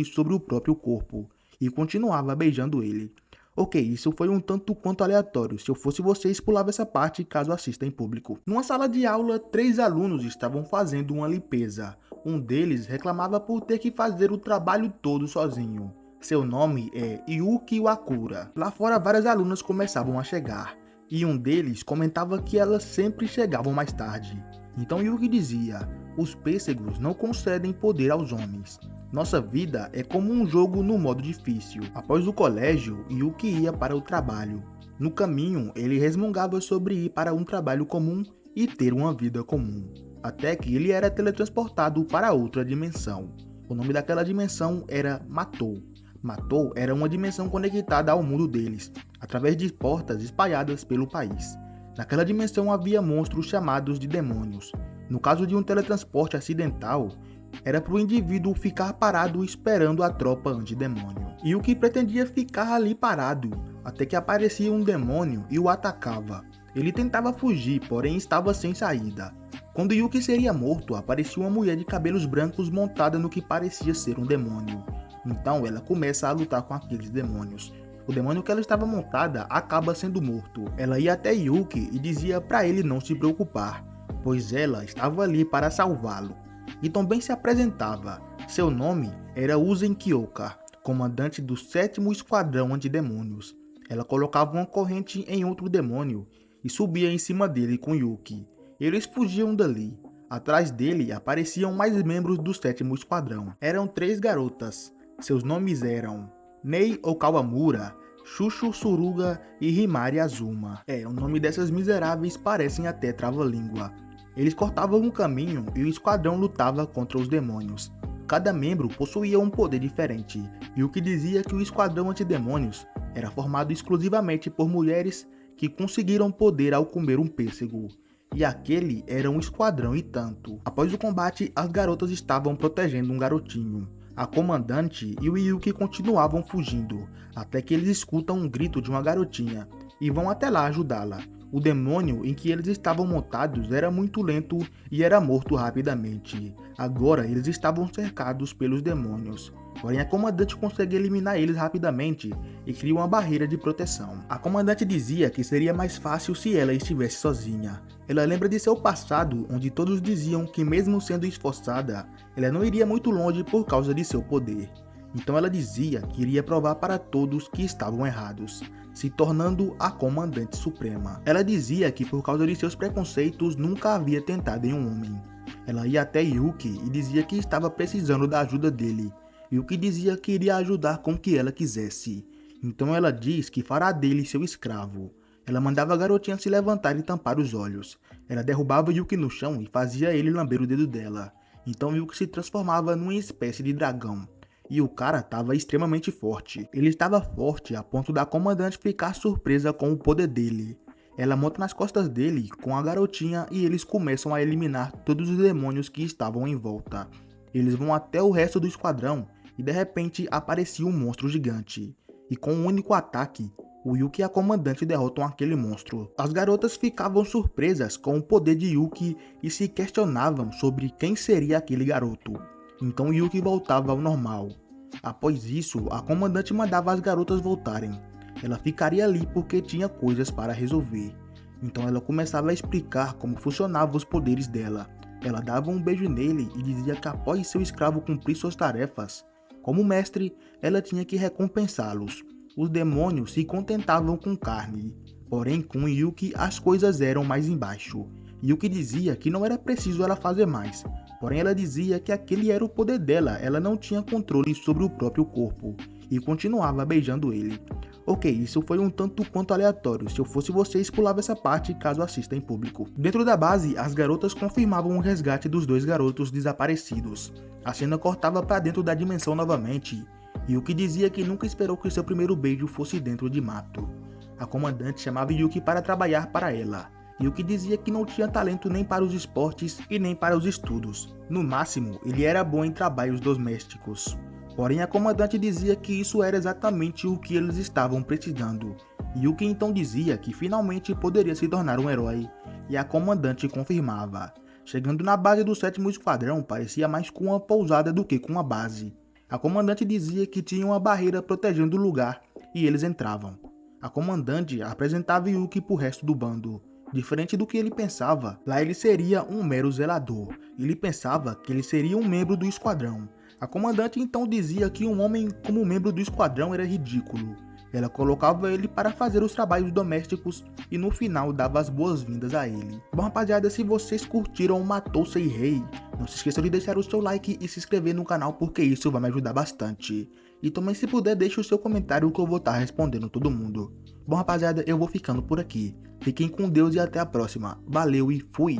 sobre o próprio corpo e continuava beijando ele. Ok, isso foi um tanto quanto aleatório. Se eu fosse vocês, pulava essa parte caso assista em público. Numa sala de aula, 3 alunos estavam fazendo uma limpeza. Um deles reclamava por ter que fazer o trabalho todo sozinho. Seu nome é Yuki Wakura. Lá fora, várias alunas começavam a chegar, e um deles comentava que elas sempre chegavam mais tarde. Então Yuki dizia: os pêssegos não concedem poder aos homens. Nossa vida é como um jogo no modo difícil. Após o colégio, Yuki ia para o trabalho. No caminho, ele resmungava sobre ir para um trabalho comum e ter uma vida comum. Até que ele era teletransportado para outra dimensão. O nome daquela dimensão era Matou. Matou era uma dimensão conectada ao mundo deles, através de portas espalhadas pelo país. Naquela dimensão havia monstros chamados de demônios. No caso de um teletransporte acidental, era para o indivíduo ficar parado esperando a tropa antidemônio. E o que pretendia ficar ali parado, até que aparecia um demônio e o atacava. Ele tentava fugir, porém estava sem saída. Quando Yuki seria morto, aparecia uma mulher de cabelos brancos montada no que parecia ser um demônio. Então ela começa a lutar com aqueles demônios. O demônio que ela estava montada acaba sendo morto. Ela ia até Yuki e dizia para ele não se preocupar, pois ela estava ali para salvá-lo. E também se apresentava. Seu nome era Uzen Kyoka, comandante do 7º Esquadrão Antidemônios. Ela colocava uma corrente em outro demônio e subia em cima dele com Yuki. Eles fugiam dali. Atrás dele apareciam mais membros do 7º Esquadrão. Eram 3 garotas. Seus nomes eram Nei Okawamura, Shushu Suruga e Himari Azuma. O nome dessas miseráveis parecem até trava-língua. Eles cortavam um caminho e o esquadrão lutava contra os demônios. Cada membro possuía um poder diferente, e o que dizia que o esquadrão antidemônios era formado exclusivamente por mulheres que conseguiram poder ao comer um pêssego. E aquele era um esquadrão e tanto. Após o combate, as garotas estavam protegendo um garotinho. A comandante e o Yuki continuavam fugindo, até que eles escutam um grito de uma garotinha e vão até lá ajudá-la. O demônio em que eles estavam montados era muito lento e era morto rapidamente. Agora eles estavam cercados pelos demônios. Porém, a comandante consegue eliminar eles rapidamente e cria uma barreira de proteção. A comandante dizia que seria mais fácil se ela estivesse sozinha. Ela lembra de seu passado, onde todos diziam que mesmo sendo esforçada, ela não iria muito longe por causa de seu poder. Então ela dizia que iria provar para todos que estavam errados, se tornando a comandante suprema. Ela dizia que por causa de seus preconceitos nunca havia tentado em um homem. Ela ia até Yuki e dizia que estava precisando da ajuda dele. Yuki dizia que iria ajudar com o que ela quisesse. Então ela diz que fará dele seu escravo. Ela mandava a garotinha se levantar e tampar os olhos. Ela derrubava Yuki no chão e fazia ele lamber o dedo dela. Então Yuki se transformava numa espécie de dragão. E o cara estava extremamente forte. Ele estava forte a ponto da comandante ficar surpresa com o poder dele. Ela monta nas costas dele com a garotinha e eles começam a eliminar todos os demônios que estavam em volta. Eles vão até o resto do esquadrão e de repente aparecia um monstro gigante. E com um único ataque, o Yuki e a comandante derrotam aquele monstro. As garotas ficavam surpresas com o poder de Yuki e se questionavam sobre quem seria aquele garoto. Então Yuki voltava ao normal. Após isso, a comandante mandava as garotas voltarem. Ela ficaria ali porque tinha coisas para resolver. Então ela começava a explicar como funcionavam os poderes dela. Ela dava um beijo nele e dizia que após seu escravo cumprir suas tarefas, como mestre, ela tinha que recompensá-los. Os demônios se contentavam com carne, porém com Yuki as coisas eram mais embaixo. Yuki dizia que não era preciso ela fazer mais, porém ela dizia que aquele era o poder dela, ela não tinha controle sobre o próprio corpo, e continuava beijando ele. Ok, isso foi um tanto quanto aleatório. Se eu fosse vocês, pulava essa parte caso assista em público. Dentro da base, as garotas confirmavam o resgate dos 2 garotos desaparecidos. A cena cortava para dentro da dimensão novamente, e o que dizia que nunca esperou que seu primeiro beijo fosse dentro de mato. A comandante chamava Yuki para trabalhar para ela, e o que dizia que não tinha talento nem para os esportes e nem para os estudos. No máximo, ele era bom em trabalhos domésticos. Porém, a comandante dizia que isso era exatamente o que eles estavam precisando. Yuki então dizia que finalmente poderia se tornar um herói, e a comandante confirmava. Chegando na base do 7º Esquadrão, parecia mais com uma pousada do que com uma base. A comandante dizia que tinha uma barreira protegendo o lugar e eles entravam. A comandante apresentava Yuki pro resto do bando. Diferente do que ele pensava, lá ele seria um mero zelador. Ele pensava que ele seria um membro do esquadrão. A comandante então dizia que um homem como membro do esquadrão era ridículo. Ela colocava ele para fazer os trabalhos domésticos e no final dava as boas-vindas a ele. Bom, rapaziada, se vocês curtiram Matou Sei Rei, não se esqueçam de deixar o seu like e se inscrever no canal porque isso vai me ajudar bastante. E também, se puder, deixe o seu comentário que eu vou estar respondendo todo mundo. Bom, rapaziada, eu vou ficando por aqui. Fiquem com Deus e até a próxima. Valeu e fui!